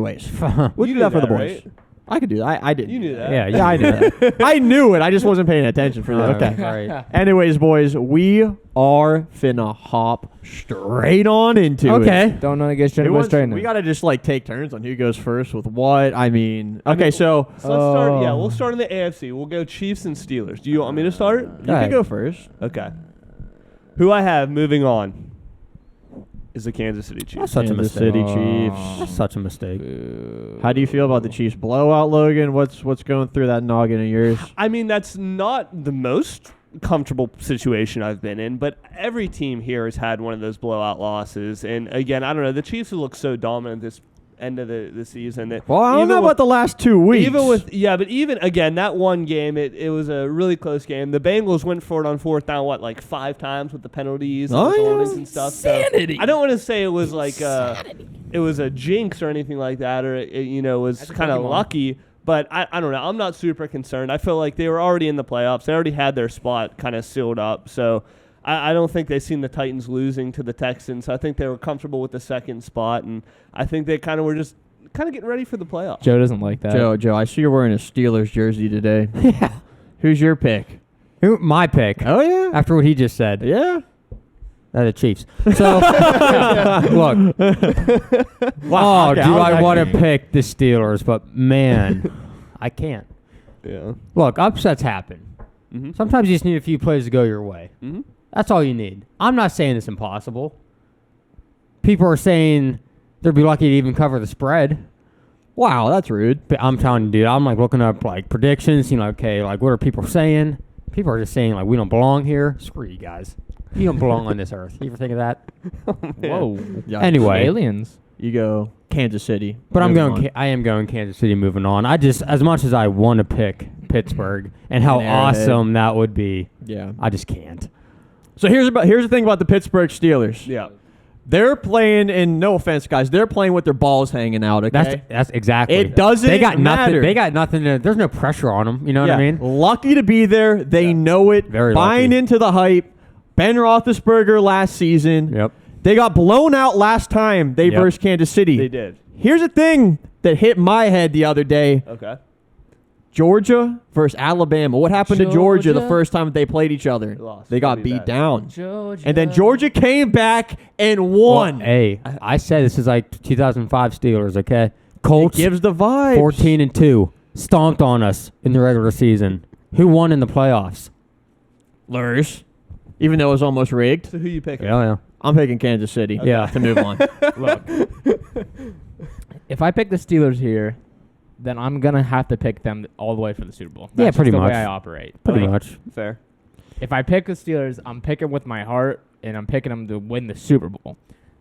Anyways, we'll do that for the boys. Right? I could do that. I did. You knew that. Yeah, I knew that. I knew it. I just wasn't paying attention for that. Okay. Right. Anyways, boys, we are finna hop straight on into it. Okay. Don't know to get straight Who away wants- straight we gotta just like take turns on who goes first with what. I mean, okay, so So let's start. Yeah, we'll start in the AFC. We'll go Chiefs and Steelers. Do you want me to start? you can go first. Okay. Who I have moving on is the Kansas City Chiefs. That's such a Kansas mistake. City Chiefs. That's such a mistake. How do you feel about the Chiefs blowout, Logan? What's going through that noggin of yours? I mean, that's not the most comfortable situation I've been in, but every team here has had one of those blowout losses. And again, I don't know. The Chiefs have looked so dominant this end of the season that Well, I don't know about the last 2 weeks. but even again that one game, it was a really close game. The Bengals went for it on fourth down, like 5 times with the penalties and the penalties and stuff. Sanity. So I don't want to say it was like it was a jinx or anything like that, or it was kind of lucky. But I don't know. I'm not super concerned. I feel like they were already in the playoffs. They already had their spot kind of sealed up. So I don't think they've seen the Titans losing to the Texans. I think they were comfortable with the second spot, and I think they kind of were just getting ready for the playoffs. Joe doesn't like that. Joe, I see you're wearing a Steelers jersey today. Yeah. Who's your pick? My pick. Oh yeah. After what he just said. Yeah. The Chiefs. So, look. Wow, okay, do I I was want to actually- pick the Steelers? But, man, I can't. Yeah. Look, upsets happen. Mm-hmm. Sometimes you just need a few plays to go your way. Mm-hmm. That's all you need. I'm not saying it's impossible. People are saying they'd be lucky to even cover the spread. Wow, that's rude. But I'm telling you, dude, I'm like looking up like predictions, okay, like what are people saying? People are just saying like we don't belong here. Screw you guys. You don't belong on this earth. You ever think of that? Whoa. Yeah. Anyway, Aliens. You go Kansas City. but Moving on. I am going Kansas City moving on. I just, as much as I want to pick Pittsburgh and how An Arrowhead. awesome that would be, Yeah. I just can't. So here's the thing about the Pittsburgh Steelers. Yeah. They're playing, and no offense, guys, they're playing with their balls hanging out. Okay. That's exactly. It doesn't They got matter. nothing. They got nothing. There's no pressure on them. You know what I mean? Lucky to be there. They know it. Very Buying lucky. into the hype. Ben Roethlisberger last season. Yep. They got blown out last time they Yep. versed Kansas City. They did. Here's a thing that hit my head the other day. Okay. Georgia versus Alabama. What happened to Georgia the Georgia? first time they played each other? They lost. They got Pretty beat bad. down. Georgia. And then Georgia came back and won. Well, hey, I said this is like 2005 Steelers. Okay. It Colts gives the vibe. 14-2, stomped on us in the regular season. Who won in the playoffs? Lurs. Even though it was almost rigged. So who you picking? Yeah. I'm picking Kansas City. Yeah. To move on. Look. If I pick the Steelers here, then I'm going to have to pick them all the way for the Super Bowl. Yeah, That's pretty just the much. way I operate. Pretty Like, much. Fair. If I pick the Steelers, I'm picking with my heart, and I'm picking them to win the Super Bowl.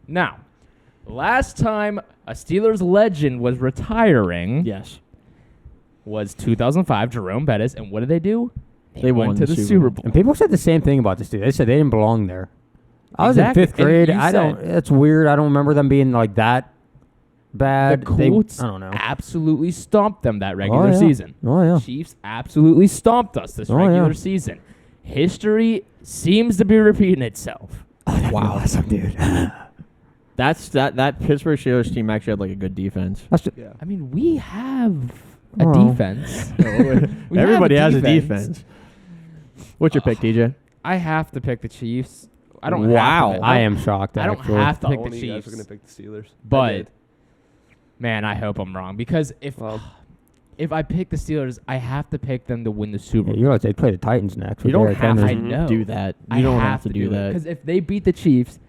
Now, last time a Steelers legend was retiring Yes. was 2005, Jerome Bettis, and what did they do? They won went to the the Super Super Bowl. Bowl. And people said the same thing about the Steelers. They said they didn't belong there. I was Exactly. in 5th And grade. you I don't. said- That's weird. I don't remember them being like that bad. The Colts I don't know. absolutely stomped them that regular yeah. season. Oh yeah. Chiefs absolutely stomped us this Oh, regular yeah. season. History seems to be repeating itself. Wow. Awesome, dude. That Pittsburgh Steelers team actually had like a good defense. That's just, Yeah. I mean, we have a Oh. defense. We have Everybody has a defense. What's your pick, TJ? I have to pick the Chiefs. I don't. Wow. Have to, I am shocked. I don't actually. have to Thought pick one the of you guys Chiefs. were gonna pick the Steelers. I But did. man, I hope I'm wrong because if I pick the Steelers, I have to pick them to win the Super Yeah, Bowl. you realize they play the Titans next. You don't have I to know. do that. You don't have to do that. because if they beat the Chiefs,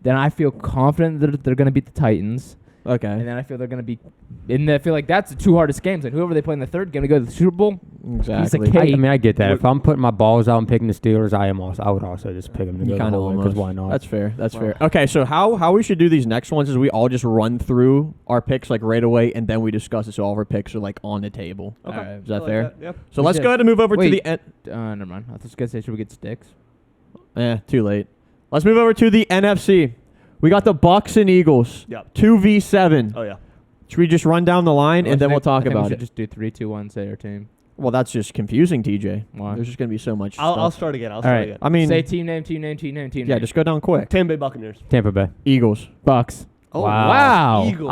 then I feel confident that they're going to beat the Titans, and Okay. then I feel they're going to be. And I feel like that's the 2 hardest games. And whoever they play in the third game to go to the Super Bowl, Exactly. cake. I mean, I get that. If I'm putting my balls out and picking the Steelers, I would also just pick them to You go kind the of whole way, almost. 'cause why not? That's fair. That's Wow. fair. Okay, so how we should do these next ones is we all just run through our picks like right away, and then we discuss it so all of our picks are like on the table. Okay. Alright. Is that I like fair? that, Yep. So We let's should. go ahead and move over to Wait. the end. never mind. I was going to say, should we get sticks? Too late. Let's move over to the NFC. We got the Bucks and Eagles. Yep. 2v7. Oh yeah. Should we just run down the line and then we'll talk I think we about should it? just do 3, 2, 1, say our team. Well, that's just confusing, TJ. Why? There's just going to be so much I'll stuff. start again. I'll All start right. again. I mean, Say team name, team name, team name, team yeah, name. just go down quick. Tampa Bay Buccaneers. Tampa Bay. Eagles. Bucks. Oh, Wow. Eagles.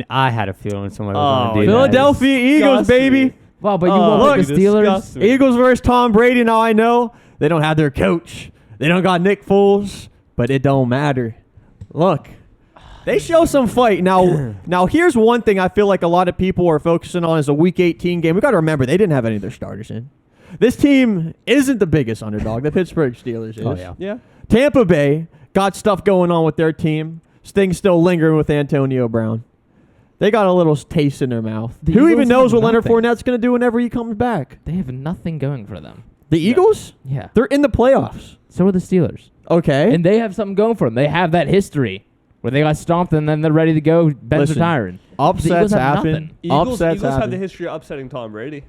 I had a feeling somebody was going to do that. Philadelphia Eagles, Disgusting. baby. Wow, but you Oh, won't look, pick the Steelers? disgusting. Eagles versus Tom Brady. Now I know they don't have their coach. They don't got Nick Foles, but it don't matter. Look, they show some fight. Now here's one thing I feel like a lot of people are focusing on is a Week 18 game. We got to remember they didn't have any of their starters in. This team isn't the biggest underdog. The Pittsburgh Steelers is. Oh, yeah. Yeah. Tampa Bay got stuff going on with their team. Things still lingering with Antonio Brown. They got a little taste in their mouth. The Who Eagles even knows have what Leonard nothing. Fournette's going to do whenever he comes back? They have nothing going for them. The Eagles? Yeah. They're in the playoffs. So are the Steelers. Okay. And they have something going for them. They have that history where they got stomped and then they're ready to go. Ben's Listen, retiring. Upsets Eagles have happen. nothing. Eagles Upsets have the happen. history of upsetting Tom Brady.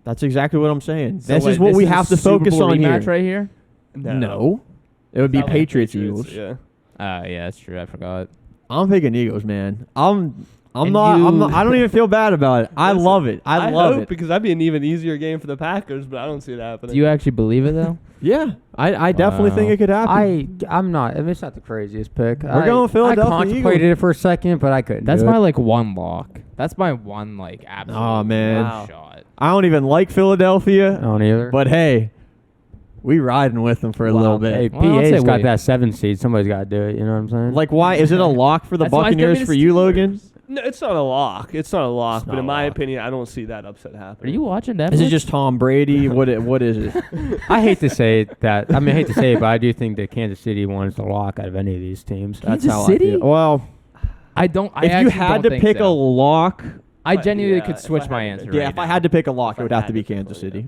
That's exactly what I'm saying. So this wait, is what we is have a to Super focus Bowl on here. rematch right here? No. It would be Probably Patriots Eagles. Yeah. Yeah, that's true. I forgot. I'm picking Eagles, man. I'm And not. you- I don't even feel bad about it. I Listen, love it. I love hope it. because that'd be an even easier game for the Packers, but I don't see it happening. Do you actually believe it though? Yeah, I definitely think Wow. it could happen. I'm not. I mean, it's not the craziest pick. We're going Philadelphia I contemplated Eagles. it for a second, but I couldn't. That's do my it. like one lock. That's my one like absolute Aw, man. Wow. shot. I don't even like I Philadelphia, don't either. but hey, we riding with them for a Wow. little bit. hey, Well, I don't PA's say got wait. that 7 seed. Somebody's got to do it. You know what I'm saying? Like, why is it a lock for the That's why it's gonna Buccaneers be the for you, Steelers. Logan? No, it's not a lock. It's not a lock, It's but not in a my lock. opinion, I don't see that upset Are happening. you watching that? Is it just Tom Brady? What is it? I hate to say it that. I mean, I hate to say it, but I do think that Kansas City one is the lock out of any of these teams. That's Kansas how City? I feel. Well, I don't. I if you actually had don't to think pick so. a lock, I But genuinely yeah, could if switch I my had to answer. pick- yeah, right if I now. had to pick a lock, If it would I have had to be to pick Kansas one, City.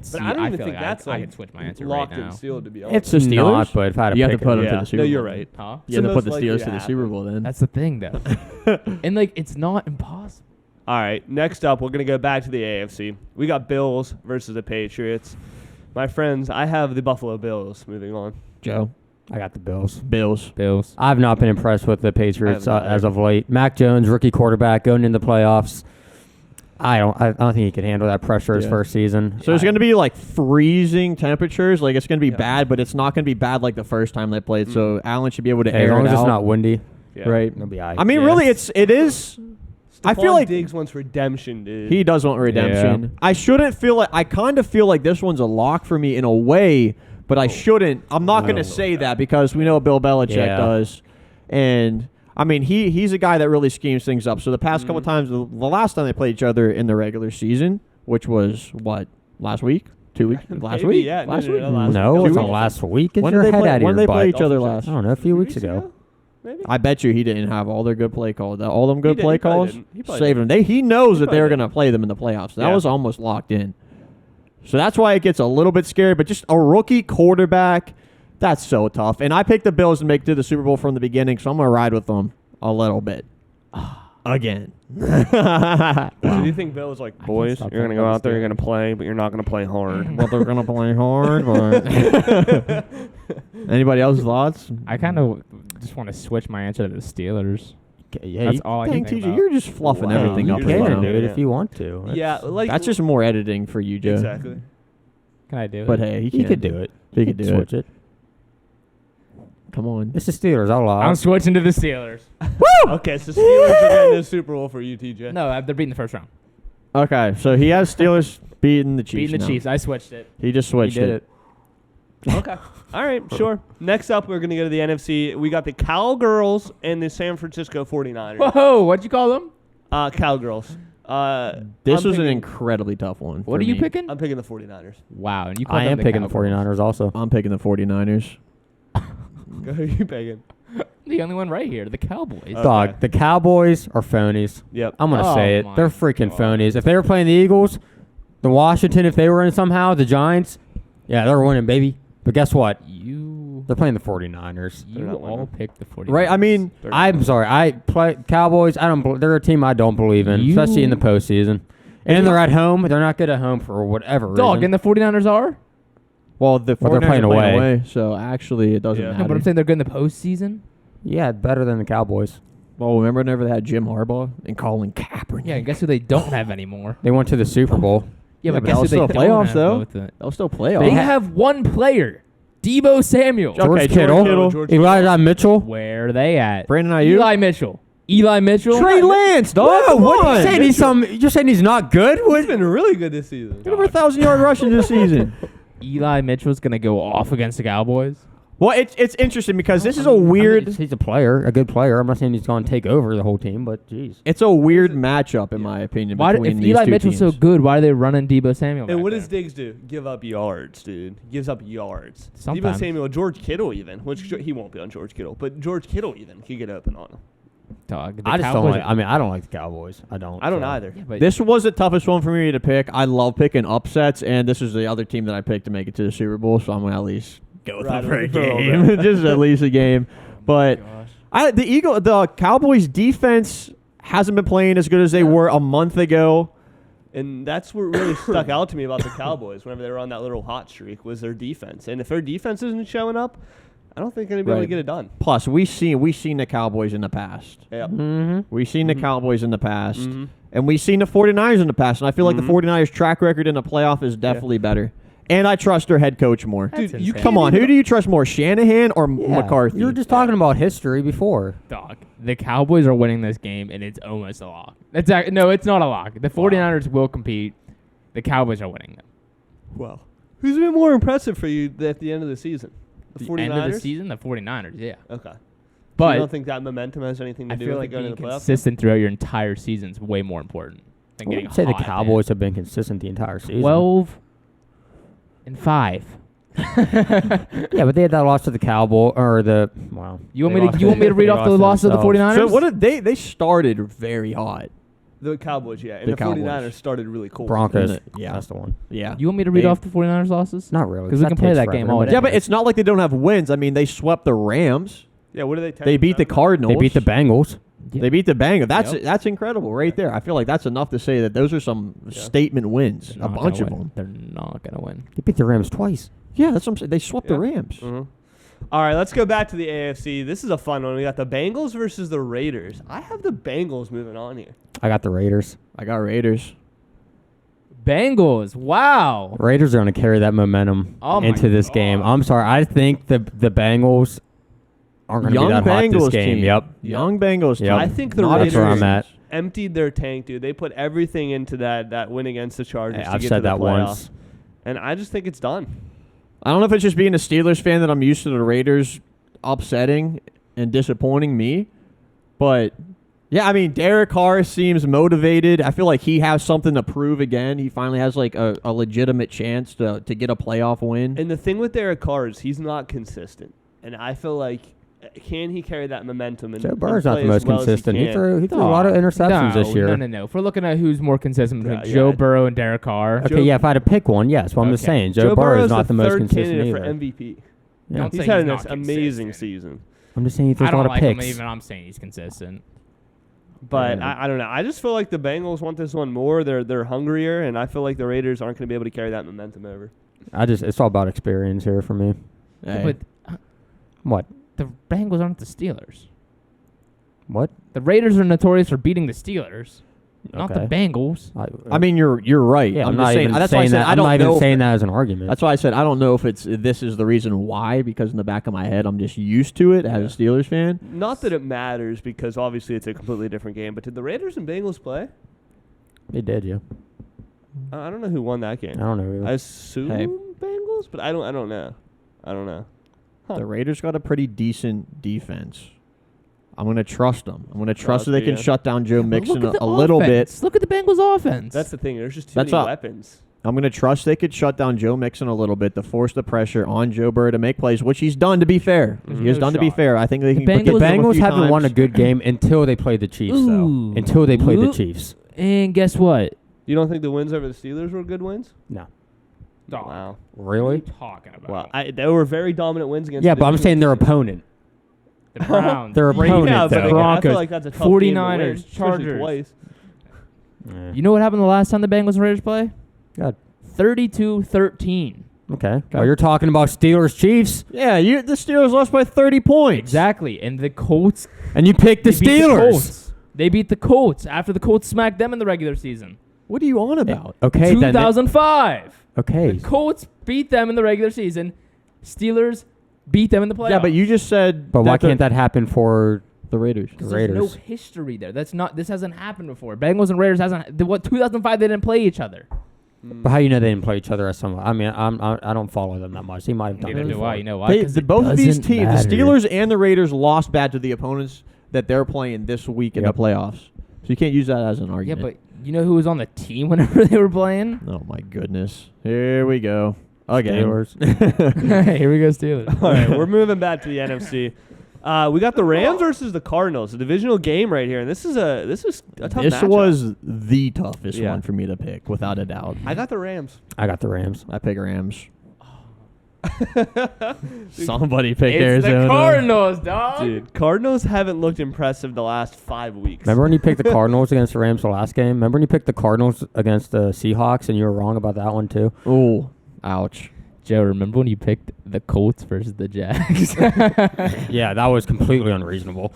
See, But I don't even feel think like that's I like could switch my answer locked right now. and sealed, to be honest. It's the Steelers. Not, but if I had to You have to pick put it, them to Yeah. the Super No, Bowl. you're right. Huh? You have to So put the most Steelers likely to the to Super happen. Bowl then. That's the thing, though. And like, it's not impossible. All right, next up, we're going to go back to the AFC. We got Bills versus the Patriots. My friends, I have the Buffalo Bills moving on. Joe, I got the Bills. Bills. Bills. I've not been impressed with the Patriots I haven't either. as of late. Mac Jones, rookie quarterback, going into the playoffs. I don't think he could handle that pressure his Yeah. first season. So it's going to be like freezing temperatures. Like it's going to be Yeah. bad, but it's not going to be bad like the first time they played. So Allen should be able to Hey, as air long it as it's out. not windy, Yeah. Right. it'll be all right. I mean, Yeah. really, it is. I feel Stephon like Diggs wants redemption, dude. he does want redemption. I shouldn't feel like I kind of feel like this one's a lock for me in a way, but I shouldn't. I'm not going to say that because we know what Bill Belichick Yeah. does, and I mean he's a guy that really schemes things up. So the past couple times, the last time they played each other in the regular season, which was what last week, 2 weeks, last Maybe, week, yeah. last No, week. no, last no, week. it's Two on weeks. last week. Get When your did they head play? out of When your did they play butt. each other Dolphins. last? I don't know, a few weeks ago. Maybe. I bet you he didn't have all their good play calls. All them good did- play he probably calls didn't. He probably saved them. He knows that they probably were didn't. going to play them in the playoffs. That Yeah. was almost locked in. So that's why it gets a little bit scary. But just a rookie quarterback, that's so tough. And I picked the Bills to make it to the Super Bowl from the beginning, so I'm going to ride with them a little bit. Again. So do you think Bill was like, can't boys, stop you're going to thinking go about out there, this you're going to play, but you're not going to play hard? Well, they're going to play hard, but... Anybody else's thoughts? I kind of just want to switch my answer to the Steelers. Yeah, That's you all I Dang, can think TJ, about. you're just fluffing Wow. everything You up. you right can now. do it Yeah. if you want to. Yeah, like That's just more editing for you, Joe. exactly. Can I do it? But hey, He could do it. He could do Switch it. Come on. It's the Steelers. I'll allow I'm it. switching to the Steelers. Okay, so Steelers are getting the Super Bowl for you, TJ. No, they're beating the first round. Okay, so he has Steelers beating the Chiefs. Beating the now. Chiefs. I switched it. He just switched did it. Okay. All right, sure. Next up, we're going to go to the NFC. We got the Cowgirls and the San Francisco 49ers. Whoa! What'd you call them? Cowgirls. This I'm was an picking- incredibly tough one. What for are you me. picking? I'm picking the 49ers. Wow, and you called I them am picking the Cowgirls. 49ers also. I'm picking the 49ers. Who are you picking? The only one right here, the Cowboys. Okay. Dog, the Cowboys are phonies. Yep. I'm going to Oh say it. my They're freaking God. phonies. If they were playing the Eagles, the Washington, if they were in somehow, the Giants, yeah, they're winning, baby. But guess what? You They're playing the 49ers. They're you not all winning. picked the 49ers. Right? I mean, I'm sorry. I play Cowboys. They're a team I don't believe in, You- especially in the postseason. And they're at home. They're not good at home for whatever Dog, reason. and the 49ers are? well, the 49ers But they're playing are playing away. away, so actually it doesn't Yeah. No, matter. but I'm saying they're good in the postseason. Yeah, better than the Cowboys. well, remember whenever they had Jim Harbaugh and Colin Kaepernick? Yeah, and guess who they don't have anymore? They went to the Super Bowl. Yeah, Yeah, but but guess that who was they still don't playoffs, have though. both the- They'll still play off. They have one player, Debo Samuel. Okay, George Kittle. Kittle. George Elijah Mitchell. Where are they at? Brandon Ayuk. Eli Mitchell. Eli Mitchell. Trey Lance, dog. Whoa, Come what are on. you saying? You're saying he's not good? He's been really good this season. Get over 1,000-yard rushing this season. Eli Mitchell's going to go off against the Cowboys. Well, it's interesting because this is a I mean, weird. he's a player, a good player. I'm not saying he's going to take over the whole team, but jeez. It's a weird matchup, in my opinion. Why, between if these Eli two Mitchell's teams. so good, why are they running Debo Samuel? And back what there? does Diggs do? Give up yards, dude. He gives up yards. Debo Sometimes. Samuel, George Kittle even, which he won't be on George Kittle, but George Kittle even can get open on him. Dog, the I just don't Cowboys like. I mean, I don't like the Cowboys. I don't so. either. Yeah, but This was the toughest one for me to pick. I love picking upsets, and this is the other team that I picked to make it to the Super Bowl, so I'm going to at least go with Right, them for a for a little game. Just at least a game. But gosh. the Cowboys defense hasn't been playing as good as they were a month ago. And that's what really stuck out to me about the Cowboys whenever they were on that little hot streak was their defense. And if their defense isn't showing up, I don't think they're going to be able to Right. get it done. Plus, we've seen the Cowboys in the past. Yep. Mm-hmm. We've seen the Cowboys in the past. Mhm. And we've seen the 49ers in the past. And I feel like the 49ers track record in the playoff is definitely better. And I trust their head coach more. That's Dude, you insane. Come on, who do you trust more, Shanahan or McCarthy? You were just talking about history before. Dog, the Cowboys are winning this game, and it's almost a lock. No, it's not a lock. The 49ers will compete. The Cowboys are winning them. Wow. Who's been more impressive for you at the end of the season? The 49ers? End of the season, the 49ers, yeah. Okay. But you don't think that momentum has anything to I do feel with like it going being to the playoffs? consistent throughout your entire season is way more important than I getting wouldn't say the hot, Cowboys have been consistent the entire season. 12-5. Yeah, but they had that loss to the Cowboy or the You want me to read off the loss of the 49ers? So what did they started very hot. The Cowboys, yeah. And The the Cowboys. 49ers started really cool. Broncos. Isn't it? Yeah. That's the one. Yeah. You want me to read They- off the 49ers losses? Not really. 'Cause we can play takes that forever, game all day. Yeah, but it's not like they don't have wins. I mean, they swept the Rams. Yeah, what are they? They beat the Cardinals. They beat the Bengals. They beat the Bengals. Yep. That's incredible right there. I feel like that's enough to say that those are some statement wins. They're A not bunch gonna of win. them. They're not going to win. They beat the Rams twice. Yeah, that's what I'm saying. They swept the Rams. Mhm. All right, let's go back to the AFC. This is a fun one. We got the Bengals versus the Raiders. I have the Bengals moving on here. I got the Raiders. I got Raiders. Bengals. Wow. Raiders are going to carry that momentum Oh my into this game. I'm sorry. I think the Bengals aren't going to be Young that hot this Bengals game. team. Yep. Young Bengals team. Yep. I think the Not That's where Raiders I'm at. emptied their tank, dude. They put everything into that win against the Chargers Hey, to I've get said to the that playoffs. once. And I just think it's done. I don't know if it's just being a Steelers fan that I'm used to the Raiders upsetting and disappointing me, but yeah, I mean, Derek Carr seems motivated. I feel like he has something to prove again. He finally has like a legitimate chance to get a playoff win. And the thing with Derek Carr is he's not consistent. And I feel like, can he carry that momentum? And Joe Burrow's and not play the as most well as consistent. He can? threw a lot of interceptions this year. No. If we're looking at who's more consistent between Yeah, Joe yeah. Burrow and Derek Carr, Okay, yeah, if I had to pick one, yes. Well, I'm just Okay. saying, Joe Burrow Burrow's is not the most third consistent candidate either. for MVP. Yeah. Don't He's say had he's an not amazing consistent. season. I'm just saying he throws I a lot don't of like picks. him even. I'm saying he's consistent. But Yeah. I don't know. I just feel like the Bengals want this one more. They're hungrier, and I feel like the Raiders aren't going to be able to carry that momentum over. It's all about experience here for me. Hey. But What? the Bengals aren't the Steelers. What? The Raiders are notorious for beating the Steelers, not the Okay. Bengals. I mean, you're right. yeah, I'm just not saying. even That's why I saying said that. I I'm don't not know. even if- saying that as an argument. That's why I said I don't know if this is the reason why, because in the back of my head I'm just used to it as a Steelers fan. Not that it matters because obviously it's a completely different game. But did the Raiders and Bengals play? They did, yeah. I don't know who won that I game. don't know. Really. I assume Hey. Bengals, but I don't know. I don't know. Huh. The Raiders got a pretty decent defense. I'm going to trust them. I'm going to trust that they can yeah. shut down Joe But Mixon look at a the little bit. offense. Look at the Bengals' offense. That's the thing. There's just too That's many all. weapons. I'm going to trust they could shut down Joe Mixon a little bit to force the pressure on Joe Burrow to make plays, which he's done, to be fair. Mhm. He has No done, to be shot. fair. I think they The can The get them a Bengals few haven't won a times. good game until they played the Chiefs, Ooh. though. Until they played the Ooh. Chiefs. and guess what? You don't think the wins over the Steelers were good wins? No. Dog. Wow. Really? Talking about Well, they were very dominant wins against. Yeah, the but I'm division saying their teams. opponent. the Browns, Their Ravens, opponent, Yeah, but though. again, I Broncos, feel like that's a tough 49ers, game to win, especially Chargers. twice. Yeah. You know what happened the last time the Bengals and Raiders play? God. 32-13. Okay. Well, you're talking about Steelers Chiefs, Yeah, the Steelers lost by 30 points. Exactly, and the Colts. and you picked the they beat Steelers. Colts. They beat the Colts after the Colts smacked them in the regular season. What are you on about? Okay, then. 2005. Okay. The Colts beat them in the regular season. Steelers beat them in the playoffs. Yeah, but you just said. But why that the- can't that happen for The Raiders. The There's no Raiders. history there. This hasn't happened before. Bengals and Raiders hasn't. 2005 they didn't play each other. But how you know they didn't play each other as some? I mean, I don't follow them that much. He might have done Neither it do before. I. You know why? Both of these doesn't teams, matter. the Steelers and the Raiders, lost bad to the opponents that they're playing this week in the playoffs. So you can't use that as an Yeah, argument. but you know who was on the team whenever they were playing? Oh my goodness. Here we go. Again. Steelers. Here we go, Steelers. All right, we're moving back to the NFC. We got the Rams versus the Cardinals, a divisional game right here, and this is a tough This matchup. was the toughest Yeah. one for me to pick, without a doubt. I got the Rams. I got the Rams. I pick Rams. Somebody pick It's Arizona. the Cardinals, dog. Dude, Cardinals haven't looked impressive the last 5 weeks. Remember when you picked the Cardinals against the Rams the last game? Remember when you picked the Cardinals against the Seahawks and you were wrong about that one too? Ooh, ouch. Joe, remember when you picked the Colts versus the Jags? Yeah, that was completely unreasonable.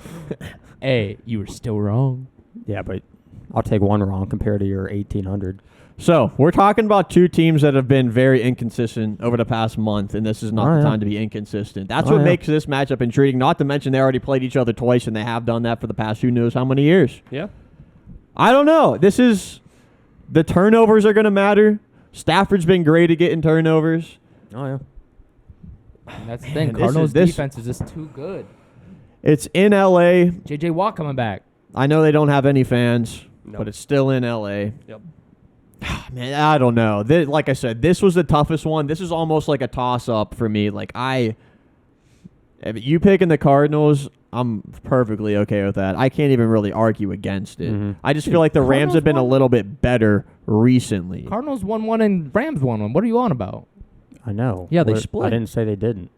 Hey, you were still wrong. Yeah, but I'll take one wrong compared to your 1,800. So, we're talking about two teams that have been very inconsistent over the past month, and this is not Oh, the yeah. time to be inconsistent. That's Oh, what yeah. makes this matchup intriguing, not to mention they already played each other twice, and they have done that for the past who knows how many years. Yeah. I don't know. The turnovers are going to matter. Stafford's been great at getting turnovers. Oh, yeah. And that's the Man, thing. this Cardinals is- this- defense is just too good. It's in L.A. J.J. Watt coming back. I know they don't have any fans, No. but it's still in L.A. Yep. Man, I don't know. Like I said, this was the toughest one. This is almost like a toss-up for me. If you picking the Cardinals, I'm perfectly okay with that. I can't even really argue against it. Mhm. I just feel like the Rams Cardinals have been a won. little bit better recently. Cardinals won one and Rams won one. What are you on about? I know. Yeah, they What- split. I didn't say they didn't.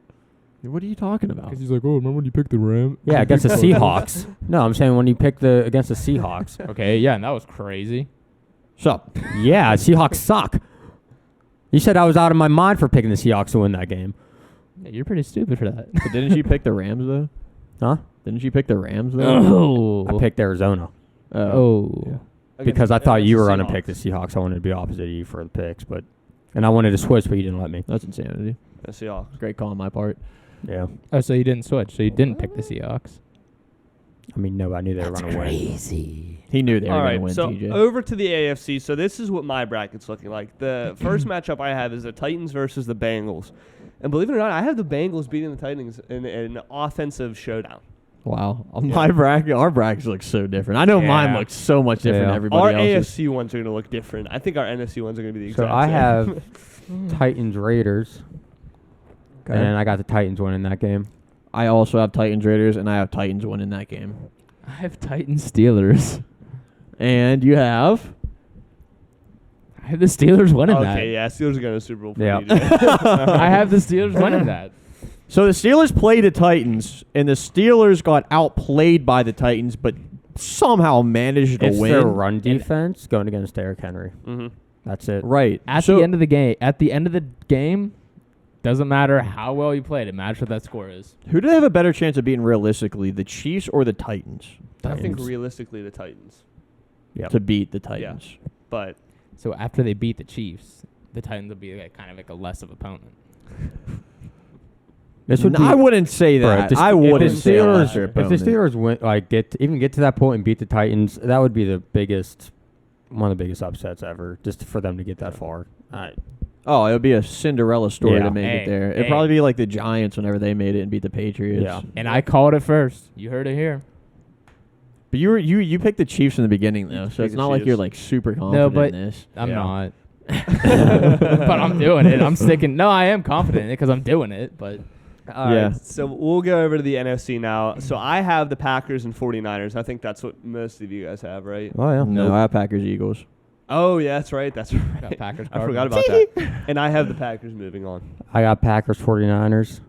What are you talking about? he's like, oh, remember when you picked the Rams? Yeah, against the Seahawks. No, I'm saying when you picked against the Seahawks. Okay, yeah, and that was crazy. So, Yeah, Seahawks suck. You said I was out of my mind for picking the Seahawks to win that game. Yeah, you're pretty stupid for that. but didn't you pick the Rams, though? Huh? Didn't you pick the Rams, though? I picked Arizona Oh. because I thought you were going to Seahawks. pick the Seahawks. I wanted to be opposite of you for the picks, and I wanted to switch, but you didn't let me. That's insanity. The Seahawks. Great call on my part. Yeah. Oh, so you didn't switch. So you didn't pick the Seahawks. I mean, no, I knew they were going to win. He knew they were All going right, to win, so TJ. over to the AFC. So this is what my bracket's looking like. The first matchup I have is the Titans versus the Bengals. And believe it or not, I have the Bengals beating the Titans in an offensive showdown. Wow. My bracket, our brackets look so different. I know mine Yeah. looks so much different Yeah. than everybody Our else's. AFC ones are going to look different. I think our NFC ones are going to be the So exact I same. have Titans Raiders, Okay. and I got the Titans winning that game. I also have Titans Raiders, and I have Titans winning that game. I have Titans Steelers. And you have? I have the Steelers winning that. Okay, yeah, Steelers are going to the Super Bowl. For Yeah. me today. I have the Steelers winning that. So the Steelers played the Titans, and the Steelers got outplayed by the Titans, but somehow managed to It's win. their run defense going against Derrick Henry. Mm-hmm. That's it. Right. At So- the end of the game, doesn't matter how well you played. It matters what that score is. Who do they have a better chance of beating realistically, the Chiefs or the Titans? I think Titans. realistically the Titans. Yep. To beat the Titans. But So after they beat the Chiefs, the Titans will be kind of like a less of opponent. This would I be- wouldn't say Bro, that. if the- I if wouldn't the say a Steelers, lesser if the opponent. Steelers win, get to that point and beat the Titans, that would be the biggest, one of the biggest upsets ever, just for them to get that far. Oh, it would be a Cinderella story Yeah. to make Hey, it there. It'd hey. probably be like the Giants whenever they made it and beat the Patriots. Yeah. And I called it first. You heard it here. But you picked the Chiefs in the beginning though, so Pick it's the not like Chiefs. you're like super confident but- in this. I'm Yeah. not. But I'm doing it. I'm sticking. No, I am confident in it because I'm doing it. But all Yeah. right, so we'll go over to the NFC now. So I have the Packers and 49ers. I think that's what most of you guys have, right? Oh yeah. No, I have Packers Eagles. Oh, yeah, that's right. That's got right. Packers. I forgot about Cardinals. that. And I have the Packers moving on. I got Packers 49ers.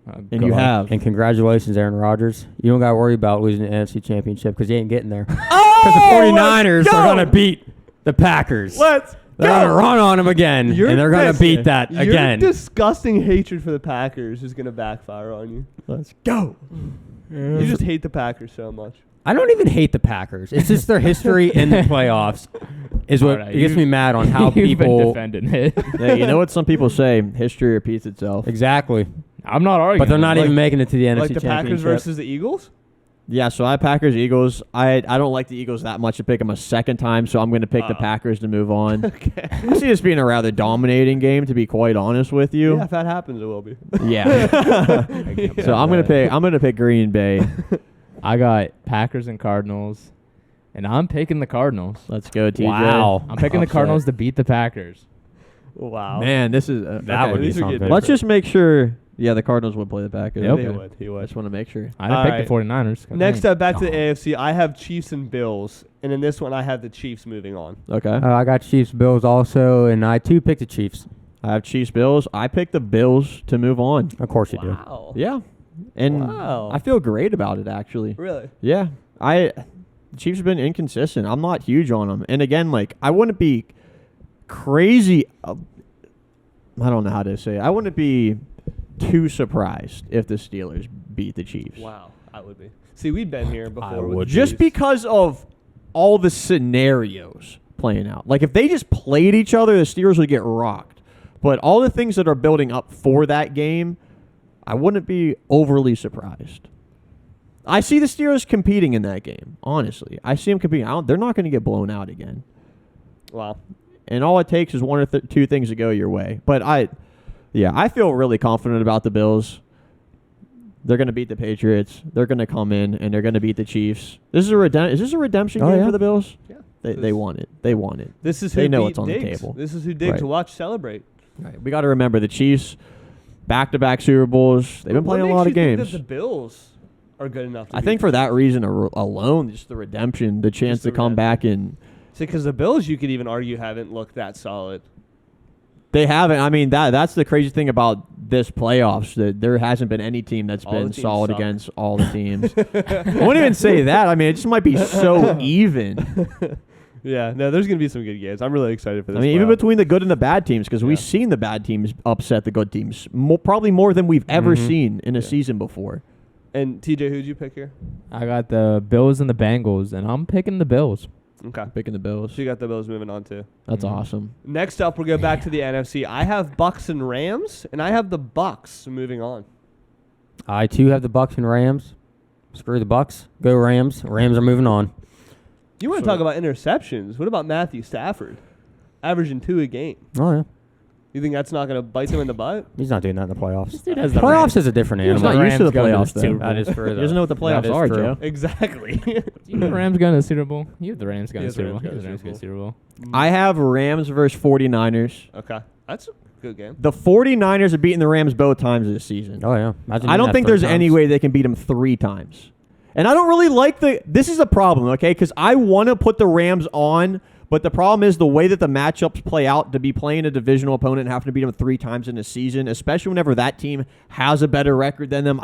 And Good you luck. have. And congratulations, Aaron Rodgers. You don't got to worry about losing the NFC Championship because you ain't getting there. Because Oh, the 49ers are going to beat the Packers. Let's They're going to run on them again, You're and they're going to pissed. beat that Your again. disgusting hatred for the Packers is going to backfire on you. Let's go. You just hate the Packers so much. I don't even hate the Packers. It's just their history in the playoffs is what Alright, gets me mad on how You've been people. defending it. Yeah, you know what some people say? History repeats itself. Exactly. I'm not arguing. But they're not Like- even making it to the NFC Like the Championship. Packers versus the Eagles? Yeah, so I have Packers, Eagles. I don't like the Eagles that much to pick them a second time, so I'm going to pick the Packers to move on. Okay. I see this being a rather dominating game, to be quite honest with you. Yeah, if that happens, it will be. Yeah. So I'm gonna pick Green Bay. I got Packers and Cardinals, and I'm picking the Cardinals. Let's go, TJ. Wow. I'm picking the Upset. Cardinals to beat the Packers. Wow. Man, this is That would be these are something. good. Let's just make sure. Yeah, the Cardinals would play the Packers. Yep. He Okay. would. He I would. just want to make sure. I didn't pick the 49ers. Next up, back to the No. AFC, I have Chiefs and Bills, and in this one, I have the Chiefs moving on. Okay. I got Chiefs, Bills also, and I too picked the Chiefs. I have Chiefs, Bills. I picked the Bills to move on. Of course you do. Wow. Yeah, and Wow. I feel great about it actually. Really? Yeah, the Chiefs have been inconsistent. I'm not huge on them, and again, like I wouldn't be crazy. I don't know how to say it. I wouldn't be too surprised if the Steelers beat the Chiefs. Wow. I would be. See, we've been here before. with would the Just Chiefs. because of all the scenarios playing out. Like if they just played each other, the Steelers would get rocked. But all the things that are building up for that game, I wouldn't be overly surprised. I see the Steelers competing in that game, honestly. I see them competing. They're not going to get blown out again. Wow. And all it takes is one or two things to go your way. But I feel really confident about the Bills. They're going to beat the Patriots. They're going to come in and they're going to beat the Chiefs. Is this a redemption game for the Bills? Yeah. They want it. They want it. This is They who know beat it's on the Diggs. table. This is who Diggs Right. watch celebrate. Right. We got to remember the Chiefs, back-to-back Super Bowls. They've been What playing a makes lot you of think games. that the Bills are good enough to I beat think the for that Chiefs? reason alone, just the redemption, the chance Just the to come back and See, because the Bills, you could even argue, haven't looked that solid. they haven't. I mean, that's the crazy thing about this playoffs, that there hasn't been any team that's All the been teams solid suck. against all the teams. I wouldn't even say that. I mean, it just might be so even. Yeah, no, there's going to be some good games. I'm really excited for this. I mean, even playoff. between the good and the bad teams, because Yeah. we've seen the bad teams upset the good teams, probably more than we've ever Mhm. seen in a Yeah. season before. And TJ, who'd you pick here? I got the Bills and the Bengals, and I'm picking the Bills. Okay. Picking the Bills. So you got the Bills moving on too. That's Mhm. awesome. Next up, we'll go back to the NFC. I have Bucks and Rams, and I have the Bucks moving on. I too have the Bucks and Rams. Screw the Bucks. Go Rams. Rams are moving on. You want to talk about interceptions? What about Matthew Stafford, averaging 2 a game? Oh yeah. You think that's not going to bite them in the butt? He's not doing that in the playoffs. dude has the Playoffs is a different He's animal. not used to the Rams going to playoffs, the though. Super Bowl. That is true. He doesn't know what the playoffs That is are, true. Joe. Exactly. Do you have the Rams going to the Super Bowl? You have the Rams going He to the has Super Bowl. the You have the Rams Rams going to the Super Bowl. I have Rams versus 49ers. Okay, that's a good game. The 49ers have beaten the Rams both times this season. Oh yeah. Imagine I doing don't that think 3 there's times. any way they can beat them 3 times. And I don't really like this is a problem, okay? Because I want to put the Rams on, but the problem is the way that the matchups play out, to be playing a divisional opponent and having to beat them 3 times in a season, especially whenever that team has a better record than them.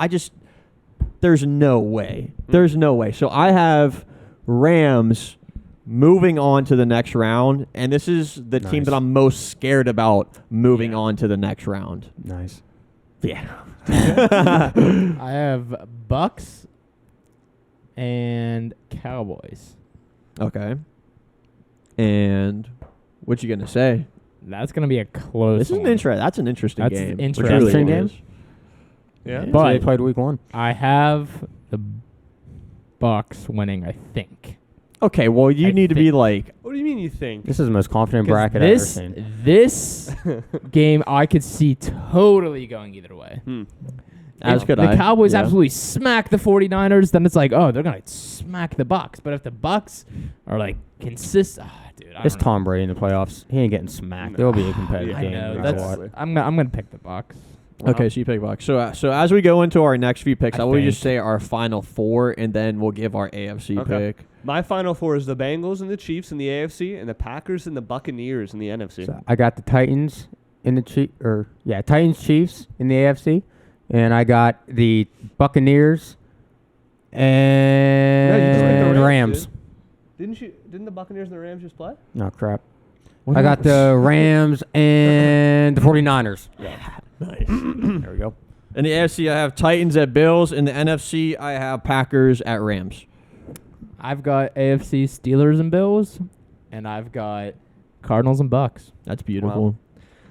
There's no way. There's no way. So I have Rams moving on to the next round, and this is the team Nice. that I'm most scared about moving Yeah. on to the next round. Nice. Yeah. I have Bucks and Cowboys. Okay. And what you gonna say? That's going to be a close This is one. That's an interesting That's game. interesting. It really Interesting is. game? Yeah. But- So they played week 1. I have the Bucks winning, I think. Okay, well you I need to be think- like, What do you mean you think? This is the most confident 'Cause bracket I've ever this seen. this game I could see totally going either way. as If could the I. Cowboys Yeah. absolutely smack the 49ers, then it's like, oh, they're going to smack the Bucks. But if the Bucks are like consistent, dude, I It's don't know. Tom Brady in the playoffs. He ain't getting smacked. There'll be a competitive Yeah, I game. know. no That's matter what. I'm gonna pick the Bucks. Okay, so you pick Bucks. So as we go into our next few picks, I I will just think. say our final 4, and then we'll give our AFC Okay. pick. My final 4 is the Bengals and the Chiefs in the AFC, and the Packers and the Buccaneers in the NFC. So I got the Titans in the Titans Chiefs in the AFC, and I got the Buccaneers and No, you just picked the Rams. dude. Didn't the Buccaneers and the Rams just play? No crap. I got the Rams and the 49ers. Nice. There we go. In the AFC, I have Titans at Bills. In the NFC, I have Packers at Rams. I've got AFC Steelers and Bills, and I've got Cardinals and Bucks. That's beautiful.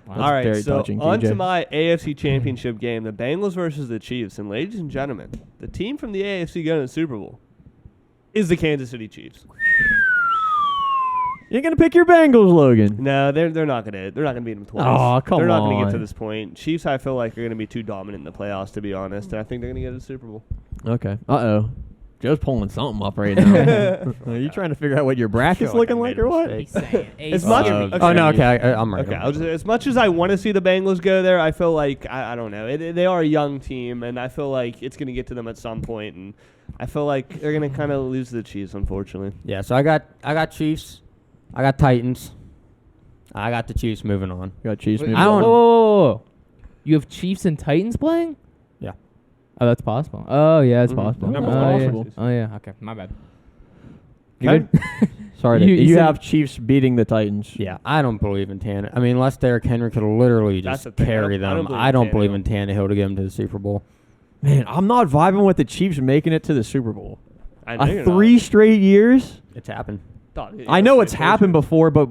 Wow. All right, very so touching, on TJ. to my AFC Championship game, the Bengals versus the Chiefs. And ladies and gentlemen, the team from the AFC going to the Super Bowl is the Kansas City Chiefs. You're gonna pick your Bengals, Logan. No, they're not gonna beat them twice. Aw, come They're not gonna get on. to this point. Chiefs, I feel like, are gonna be too dominant in the playoffs, to be honest, and I think they're gonna get to the Super Bowl. Okay. Uh-oh. Joe's pulling something up right now. Are you trying to figure out what your bracket's looking like or what? He's saying As much- Uh-oh. okay. Oh no, okay, I'm right. Okay, I'll just, as much as I want to see the Bengals go there, I feel like I don't know. They are a young team, and I feel like it's gonna get to them at some point, and I feel like they're gonna kind of lose to the Chiefs, unfortunately. Yeah, so I got Chiefs, I got Titans, I got the Chiefs moving on. You got Chiefs. Wait, moving I on. don't- whoa. You have Chiefs and Titans playing? Yeah. Oh, that's possible. Oh, yeah, it's Mhm. possible. That's Oh, possible. Yeah. Oh, yeah. Okay, my bad. Okay. Sorry, You you said- have Chiefs beating the Titans. Yeah, I don't believe in Tannehill. I mean, unless Derrick Henry could literally That's just the thing. carry I them, don't I don't believe believe in in Tannehill to get them to the Super Bowl. Man, I'm not vibing with the Chiefs making it to the Super Bowl. I know you're 3 straight years? It's happened. I know it's happened before, but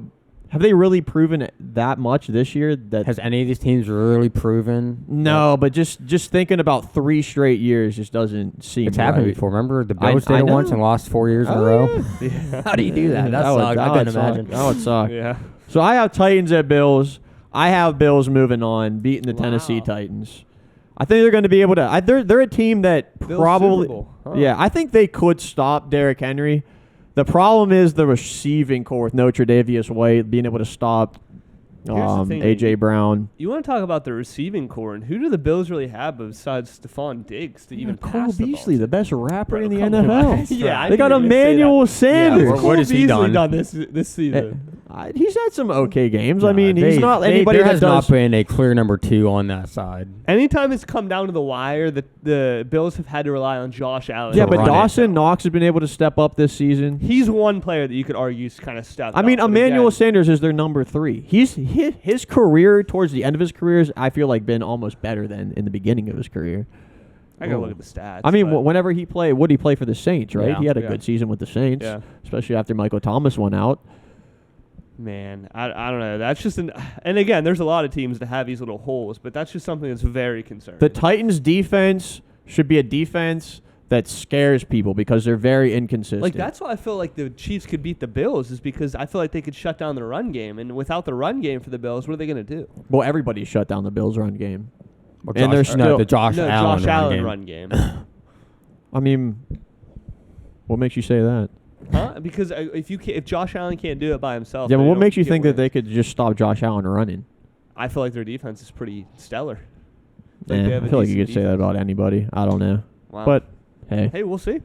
have they really proven it that much this year? That Has any of these teams really proven? No, but just thinking about 3 straight years just doesn't seem It's happened right. before. Remember, the I- Bills I did it once know. and lost 4 years in a Oh, row. Yeah. How do you do that? That would- sucks. I would couldn't suck. imagine. That would suck. Yeah. So I have Titans at Bills. I have Bills moving on, beating the Tennessee Wow. Titans. I think they're going to be able to. They're a team that Bills probably. Super Bowl, huh? Yeah, I think they could stop Derrick Henry. The problem is the receiving core with Notre Davius White being able to stop Here's the thing, AJ Brown. You want to talk about the receiving core, and who do the Bills really have besides Stephon Diggs to even Cole pass the ball Beasley, to? the best rapper Bro, in the come on. NFL. Yeah, I They got knew you were gonna say Emmanuel that. Sanders. Yeah, what has he done? this season? He's had some okay games. I Nah, mean, he's not they- anybody there that has does. not been a clear number 2 on that side. Anytime it's come down to the wire, the Bills have had to rely on Josh Allen. Yeah, to but run it. Dawson Knox has been able to step up this season. He's one player that you could argue kind of stepped I mean, up, but Emmanuel again, Sanders is their number 3. His career towards the end of his career, I feel like been almost better than in the beginning of his career. I gotta look at the stats. I mean, but- whenever he played, what did he play for the Saints? Right, Yeah. he had a Yeah. good season with the Saints, Yeah. especially after Michael Thomas went out. Man, I don't know. That's just and again, there's a lot of teams that have these little holes, but that's just something that's very concerning. The Titans' defense should be a defense that scares people because they're very inconsistent. Like that's why I feel like the Chiefs could beat the Bills is because I feel like they could shut down the run game, and without the run game for the Bills, what are they gonna do? Well, everybody shut down the Bills' run game. Well, And they're Josh- still- the Josh no, Allen, Josh Allen game. run game. I mean, what makes you say that? Huh? Because if Josh Allen can't do it by himself, Yeah, but they what don't makes you get think that wins. they could just stop Josh Allen running? I feel like their defense is pretty stellar. Eh, they I have a feel like you decent could say that defense. about anybody. I don't know. Wow. But hey, hey, we'll see.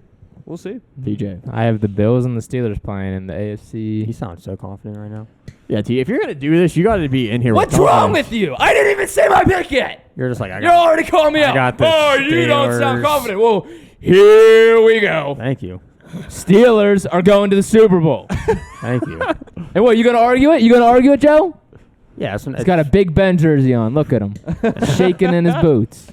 We'll see. TJ. I have the Bills and the Steelers playing in the He AFC. sounds so confident right now. Yeah, T. If you're gonna do this, you got to be in here. What's with wrong confidence. with you? I didn't even say my pick yet. You're just like, I You're got. already calling me I out. got the Oh, you don't sound Steelers. confident. Well, here we go. Thank you. Steelers are going to the Super Bowl. Thank you. And what, you gonna argue it? You gonna argue it, Joe? Yeah, it's, He's got a Big Ben jersey on. Look at him, shaking in his boots.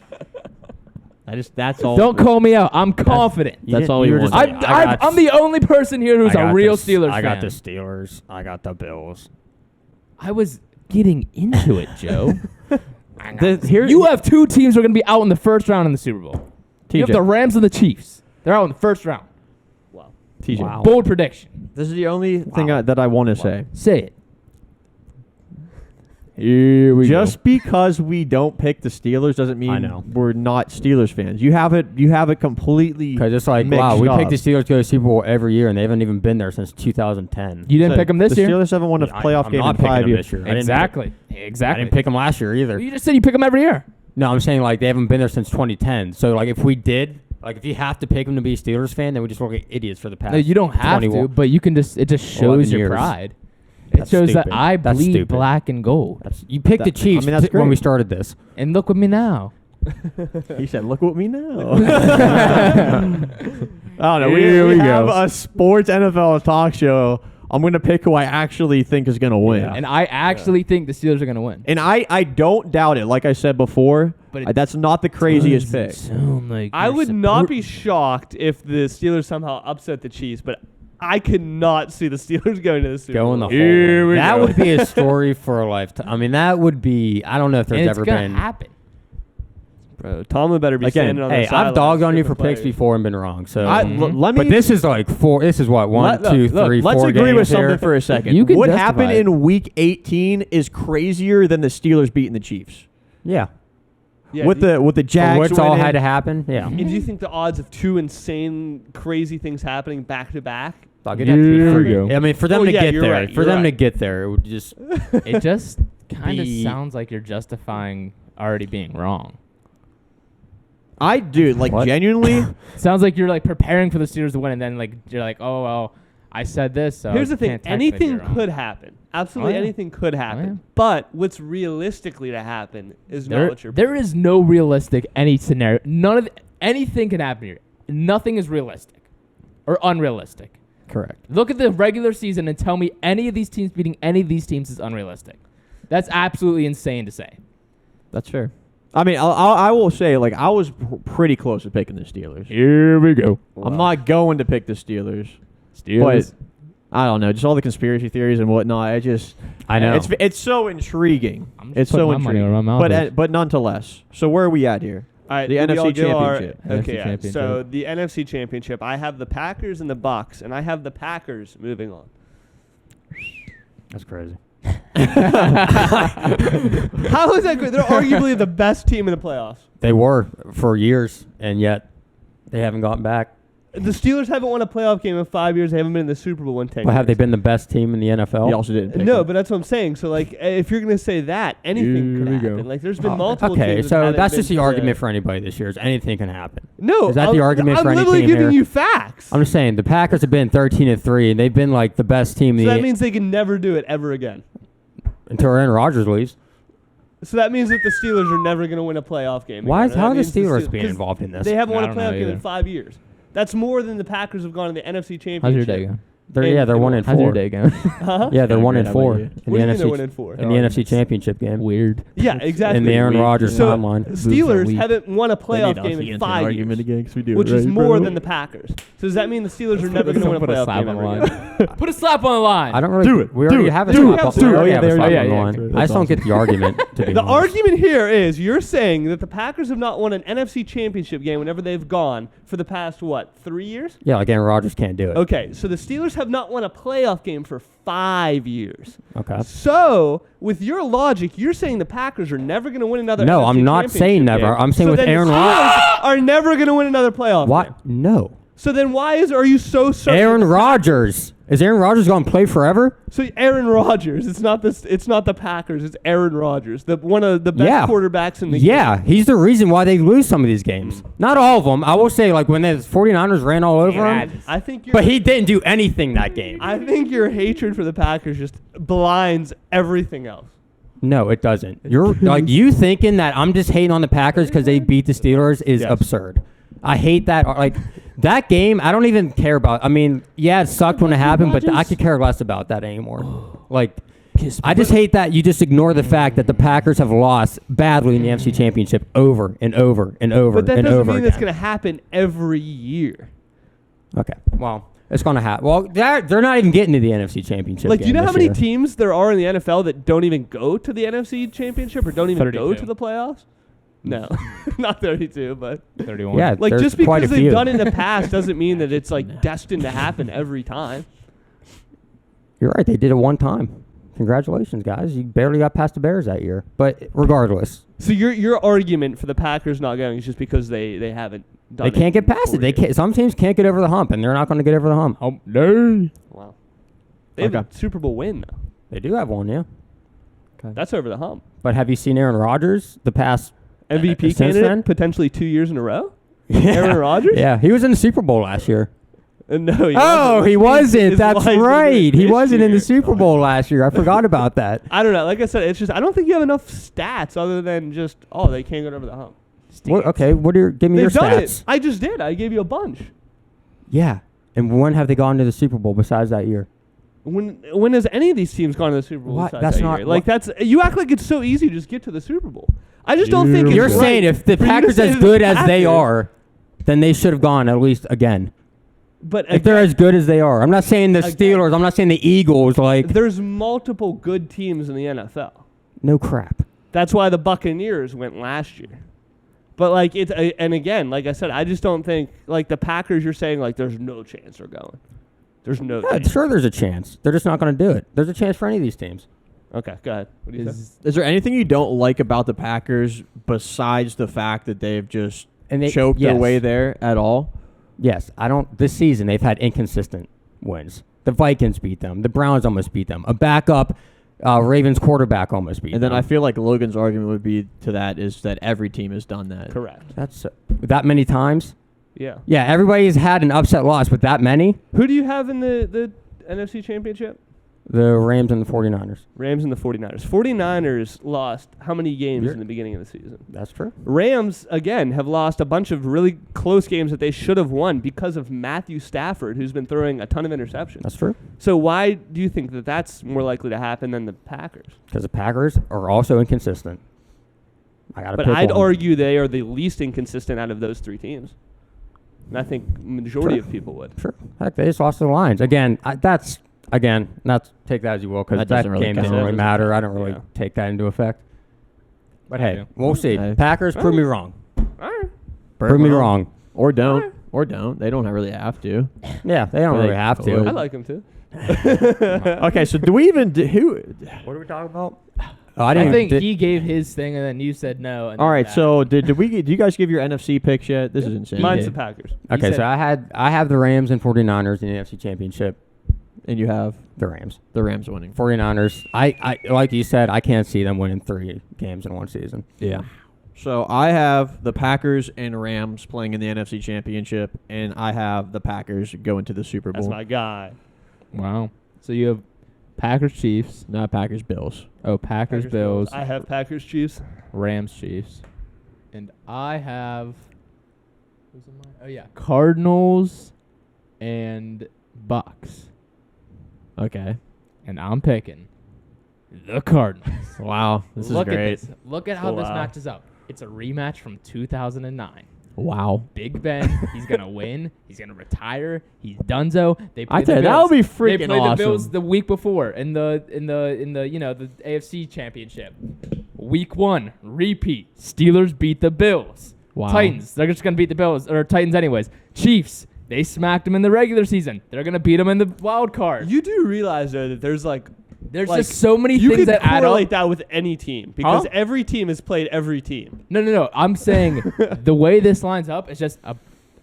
That's all. Don't call me out. I'm confident. That's all you were want. I'm the only person here who's a real Steelers I fan. got the Steelers. I got the Bills. I was getting into it, Joe. Here, You have 2 teams who are going to be out in the first round in the Super Bowl. You have TJ. the Rams and the Chiefs. They're out in the first round. Wow. TJ. Wow. Bold prediction. This is the only thing Wow. that I want to say. Say it. Here we Just because we don't pick the Steelers doesn't mean I know. we're not Steelers fans. You have it. You have it completely. Because it's like, mixed wow, we up. picked the Steelers to go to the Super Bowl every year, and they haven't even been there since 2010. You didn't pick them this the year. Steelers haven't won a playoff I'm game not in 5 picking them years. this year. I didn't Exactly. pick- I Exactly. didn't pick them last year either. You just said you pick them every year. No, I'm saying like they haven't been there since 2010. So like if we did, like if you have to pick them to be a Steelers fan, then we just look like idiots for the past. No, you don't have 21 to, but you can just. It just 11 shows your years. pride. It That's shows stupid. that I That's bleed stupid. black and gold. You picked the That- Chiefs I mean, that's when great. we started this. And look with me now. He said, "Look at me now." I don't know. Here we we have go. a sports NFL talk show. I'm going to pick who I actually think is going to win. Yeah. And I actually think the Steelers are going to win. And I don't doubt it. Like I said before, But that's not the craziest Doesn't pick. sound like I you're would not support- be shocked if the Steelers somehow upset the Chiefs, but I could not see the Steelers going to the Super Going Bowl. the whole way. That go. would be a story for a lifetime. I mean, that would be. I don't know if there's And ever it's gonna been. happen. Bro, Tomlin better be Again, standing on Hey, the sidelines. I've dogged on you for stripping picks players. before and been wrong. So, Let me. but this is like 4. This is what 1, 2, 3, 4 Let's agree games with something here. for a second. You can what justify happened it. in Week 18 is crazier than the Steelers beating the Chiefs. Yeah, Yeah, with the for Jags what's all winning. had to happen. Yeah, And do you think the odds of 2 insane, crazy things happening back to back? Fuck, it'd have to be Here we free. go. I mean, for them Oh, to yeah, get you're there, right, for you're them to right. get there, it would just. It just kind of Be- sounds like you're justifying already being wrong. I do like What? genuinely. Sounds like you're like preparing for the Steelers to win, and then like you're like, oh well, I said this. So Here's the it thing: can't technically be anything wrong. could happen. Absolutely Oh, yeah. anything could happen. yeah. But what's realistically to happen is not what you're. There is no realistic any scenario. Anything can happen here. Nothing is realistic or unrealistic. Correct. Look at the regular season and tell me any of these teams beating any of these teams is unrealistic. That's absolutely insane to say. That's fair. I mean, I will say, like, I was pretty close to picking the Steelers. Here we go. I'm not going to pick the Steelers, Steelers. but I don't know, just all the conspiracy theories and whatnot. I know. It's so intriguing. I'm just It's putting so my money intriguing. where my mouth is. But nonetheless, so where are we at here? All right, The did we all NFC give our- Championship. NFC Okay, yeah. Championship. So the NFC Championship, I have the Packers and the Bucks, and I have the Packers moving on. That's crazy. How is that good? They're arguably the best team in the playoffs. They were for years, and yet they haven't gotten back. The Steelers haven't won a playoff game in 5 years. They haven't been in the Super Bowl in 10 But years. have they been the best team in the NFL? He also didn't pick No, them. but that's what I'm saying. So, like, if you're going to say that, anything Here could we go. happen. Like, there's been multiple Okay, teams that so haven't that's been just the to argument for anybody this year. Is anything can happen. No, Is that the argument for I'm literally anything in giving here? you facts. I'm just saying the Packers have been 13-3, and they've been like the best team So that means they can never do it ever again. until Aaron Rodgers leaves. So that means that the Steelers are never going to win a playoff game. Why? again. How That are the means Steelers being 'cause involved in this? They haven't won I a don't know playoff game in either. 5 years. That's more than the Packers have gone in the NFC Championship. How's your day going? They're in 1 and 4. How's your day going? Huh? Yeah, they're 1 and How 4 about you? in What the do you mean they're NFC 1 and 4? in the NFC Championship game. Weird. Yeah, exactly. In the Aaron Rodgers So timeline. Steelers week. haven't won a They playoff need game us in against 5 an argument years, again, 'cause we do it which is right, more bro. than the Packers. So does that mean the Steelers are never Put going to win a a playoff slap game on ever the again? line. Put a slap on the line. I don't really. Do it. We already Do it. have a Do it. slap. Do We it. already Yeah, have a they slap already- on the yeah, line. yeah. I just don't get the argument. To be The honest. argument here is you're saying that the Packers have not won an NFC Championship game whenever they've gone for the past, 3 years? Yeah, like Aaron Rodgers can't do it. Okay, so the Steelers have not won a playoff game for 5 years. Okay. So, with your logic, you're saying the Packers are never going to win another No, NFC I'm not saying Championship never. game. I'm saying So with then Aaron the Rodgers. Steelers are never going to win another playoff What? game. No. So then are you so certain? Aaron Rodgers. Is Aaron Rodgers going to play forever? So Aaron Rodgers, it's not the Packers, it's Aaron Rodgers, one of the best Yeah. quarterbacks in the Yeah, he's the reason why they lose some of these games. Not all of them. I will say, like when the 49ers ran all over him, I think but he didn't do anything that game. I think your hatred for the Packers just blinds everything else. No, it doesn't. You're like you thinking that I'm just hating on the Packers because they beat the Steelers is Yes. absurd. I hate that. Like that game, I don't even care about. I mean, yeah, it sucked when it happened, but I could care less about that anymore. Like, I just hate that you just ignore the fact that the Packers have lost badly in the NFC Championship over and over and over But that and doesn't over mean again. that's going to happen every year. Okay, well, it's gonna happen. Well, they're not even getting to the NFC Championship. Like, do you game know how this many year. teams there are in the NFL that don't even go to the NFC Championship or don't even go 32. to the playoffs? No, not 32, but 31. Yeah, like there's just quite because a they've few. done it in the past doesn't mean that it's like destined to happen every time. You're right. They did it one time. Congratulations, guys. You barely got past the Bears that year. But regardless, So your argument for the Packers not going is just because they haven't done they can't get past it. They can't. Some teams can't get over the hump, and they're not going to get over the hump. Oh, no. Wow. They have Okay. a Super Bowl win though. They do have one, yeah. That's over the hump. But have you seen Aaron Rodgers the past MVP since candidate then? potentially 2 years in a row. Yeah. Aaron Rodgers? Yeah, he was in the Super Bowl last year. No. He wasn't. His That's wife was right. He this wasn't in the year. Super Bowl last year. I forgot about that. I don't know. Like I said, it's just I don't think you have enough stats other than just they can't get over the hump. Okay, give me your They've done stats. it. I just did. I gave you a bunch. Yeah. And when have they gone to the Super Bowl besides that year? When has any of these teams gone to the Super Bowl? What? besides That's that not- year? Like what? that's you act like it's so easy to just get to the Super Bowl. I just don't think it's You're right saying if the for you to Packers say as the good as they Packers- are, then they should have gone at least again. But if they're as good as they are. I'm not saying the Steelers. I'm not saying the Eagles. Like, there's multiple good teams in the NFL. no crap. That's why the Buccaneers went last year. But like and again, like I said, I just don't think like the Packers. You're saying like there's no chance they're going. There's no chance. Sure, there's a chance. They're just not going to do it. There's a chance for any of these teams. Okay, go ahead. What do you say? Is there anything you don't like about the Packers besides the fact that they've just choked their way there at all? Yes, I don't. This season, they've had inconsistent wins. The Vikings beat them. The Browns almost beat them. A backup Ravens quarterback almost beat them. And then I feel like Logan's argument would be to that is that every team has done that. Correct. That's that many times. Yeah. Yeah, everybody's had an upset loss, but that many? Who do you have in the NFC Championship? The Rams and the 49ers. Rams and the 49ers. 49ers lost how many games in the beginning of the season? That's true. Rams, again, have lost a bunch of really close games that they should have won because of Matthew Stafford, who's been throwing a ton of interceptions. That's true. So why do you think that that's more likely to happen than the Packers? Because the Packers are also inconsistent. But I'd argue they are the least inconsistent out of those three teams. And I think majority of people would. Sure. Heck, they just lost to the Lions. Again, not take that as you will, because that game doesn't really matter. I don't really take that into effect. But hey, we'll see. Packers, prove me wrong. All right. Prove me wrong. Or don't. Or don't. They don't really have to. Yeah, they don't really have to. I like them too. Okay, so do we even who? What are we talking about? I think he gave his thing, and then you said no. And all right, so did you guys give your NFC picks yet? This is insane. Mine's the Packers. Okay, so I have the Rams and 49ers in the NFC Championship. And you have the Rams. The Rams winning. 49ers. I like you said, I can't see them winning 3 games in one season. Yeah. So I have the Packers and Rams playing in the NFC Championship, and I have the Packers going to the Super Bowl. That's my guy. Wow. So you have Packers, Chiefs. Not Packers, Bills. Oh, Packers, Bills. I have Packers, Chiefs. Rams, Chiefs. And I have... Who's in mine? Oh, yeah. Cardinals and Bucks. Okay. And I'm picking the Cardinals. Wow. This is great. Look at how this matches up. It's a rematch from 2009. Wow. Big Ben, he's gonna win. He's gonna retire. He's donezo. They play I tell you, that would be freaking They played awesome. the Bills the week before in the the AFC Championship. Week 1, repeat. Steelers beat the Bills. Wow. Titans, they're just gonna beat the Bills or Titans anyways. Chiefs, they smacked them in the regular season. They're gonna beat them in the wild card. You do realize though that there's There's just so many you things could that add up. correlate that with any team because every team has played every team. No. I'm saying the way this lines up is just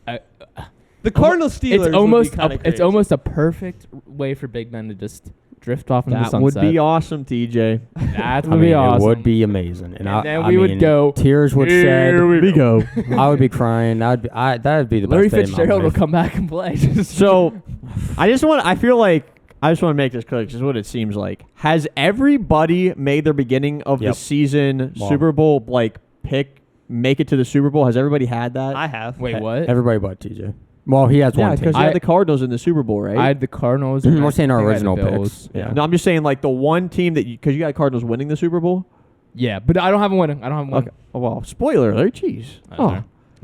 the Cardinals Steelers. It's almost a perfect way for Big Ben to just drift off into the That sunset. would be awesome, TJ. That would be awesome. It would be amazing. And then we would go. Tears would shed. Here we go. I would be crying. That would be the Larry best day of my Fitzgerald will life. come back and play. So, I just want to make this clear. This is what it seems like. Has everybody made their beginning of the season Super Bowl make it to the Super Bowl? Has everybody had that? I have. Wait, what? Everybody but TJ. Well, he has one team. because you had the Cardinals in the Super Bowl, right? I had the Cardinals. We're saying our I had the original Bills. picks. Yeah. No, I'm just saying like the one team that because you got Cardinals winning the Super Bowl. Yeah, but I don't have one. Okay. Oh, well, spoiler alert. Jeez. No,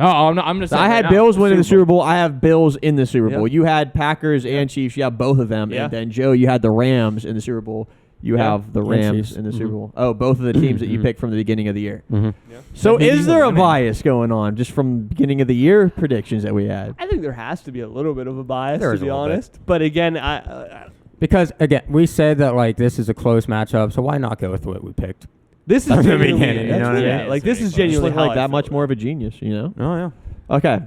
I'm just saying. I had Bills winning the Super Bowl. I have Bills in the Super Bowl. Yeah. You had Packers and Chiefs. You have both of them. Yeah. And then, Joe, you had the Rams in the Super Bowl. You have the And Rams Chiefs. in the Super Bowl. Oh, both of the teams that you picked from the beginning of the year. Mm-hmm. Yeah. So But maybe is there a winning. bias going on just from beginning of the year predictions that we had? I think there has to be a little bit of a bias, There to is a be little bit. honest. But again, I Because again, we said that like this is a close matchup, so why not go with what we picked? this is That's the genuinely, beginning, you know what I yeah, mean? like this is Just Just genuinely look how like I that feel much more of about a genius, you know? Oh yeah. Okay.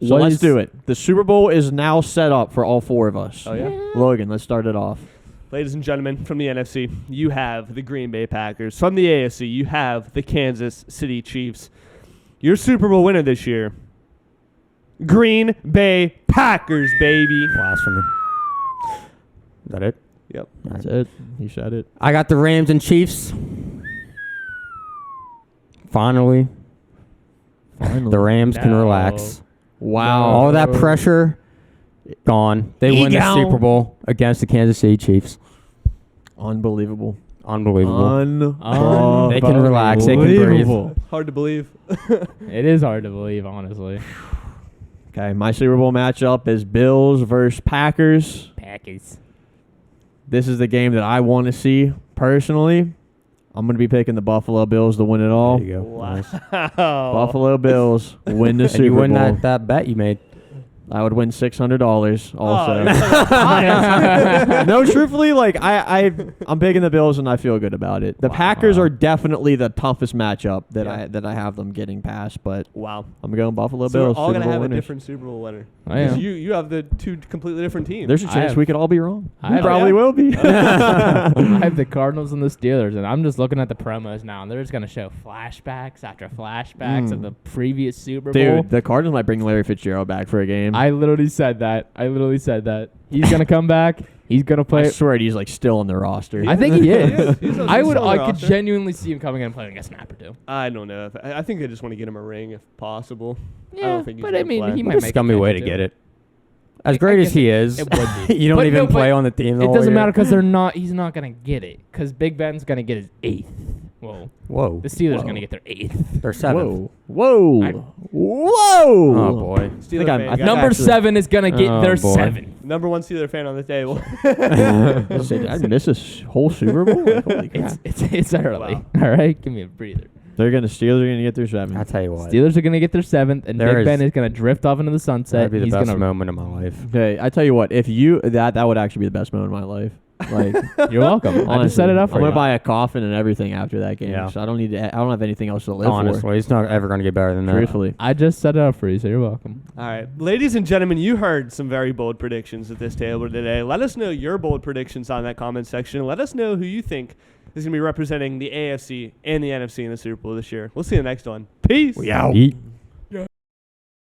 So What let's is- do it. The Super Bowl is now set up for all four of us. Oh, yeah? Logan, let's start it off. Ladies and gentlemen, from the NFC, you have the Green Bay Packers. From the AFC, you have the Kansas City Chiefs. Your Super Bowl winner this year, Green Bay Packers, baby. Blasphemy. Is that it? Yep. That's it. He said it. I got the Rams and Chiefs. Finally, the Rams can No. relax. Wow. All that pressure gone. They win the Ego. Super Bowl against the Kansas City Chiefs. Unbelievable. Unbelievable. They can relax. They can breathe. Unbelievable. Hard to believe. It is hard to believe, honestly. Okay, my Super Bowl matchup is Bills versus Packers. Packers. This is the game that I want to see personally. I'm going to be picking the Buffalo Bills to win it all. There you go. Wow. Nice. Buffalo Bills win the And Super you win Bowl. that bet you made. I would win $600 also. Oh, No, truthfully, like I'm picking the Bills and I feel good about it. The Wow. Packers are definitely the toughest matchup Yeah. that I have them getting past, but wow. I'm going Buffalo So we're Bills. all Super gonna Bowl have a winners. different Super Bowl winner. I am. 'Cause you have the two completely different teams. There's a I chance have- we could all be wrong. I We have- probably Yeah. will be. I have the Cardinals and the Steelers, and I'm just looking at the promos now, and they're just gonna show flashbacks after flashbacks of the previous Super Bowl. Dude, the Cardinals might bring Larry Fitzgerald back for a game. I literally said that. He's gonna come back. He's gonna I play. swear he's like still on the roster. I think he is. He's on I the could roster. genuinely see him coming in and playing a snap or two. I don't know. I think they just want to get him a ring if possible. I Yeah, don't think he's but gonna I mean, play. he What might a make scummy a way to too. get it. As I great as guess he is, it would be. you don't But even no, play but on the team. the It whole doesn't year. matter because he's not gonna get it because Big Ben's gonna get his 8th. Well, Whoa. the Steelers Whoa. gonna get their 8th. They're 7th. Whoa. I- Whoa. Oh, boy. Steeler think fan, I guys. Number actually- 7 is gonna get Oh, their boy. 7th. Number one Steeler fan on the table. Did I miss this whole Super Bowl? Like, holy crap. It's early. Wow. All right, give me a breather. Steelers are gonna get their 7. I'll tell you what. Steelers are gonna get their 7th, and There Big Ben is- is gonna drift off into the sunset. That'd be the He's best gonna. moment of my life. Okay, I tell you what, if you that would actually be the best moment of my life. Like, You're welcome. I just honestly, set it up for I'm you. gonna buy a coffin and everything after that game. Yeah. So I don't need to. I don't have anything else to live Honestly, it's not ever going to get better than for. that. Truthfully, I just set it up for you, so you're welcome. All right. Ladies and gentlemen, you heard some very bold predictions at this table today. Let us know your bold predictions on that comment section. Let us know who you think is going to be representing the AFC and the NFC in the Super Bowl this year. We'll see you in the next one. Peace. we out. Eat.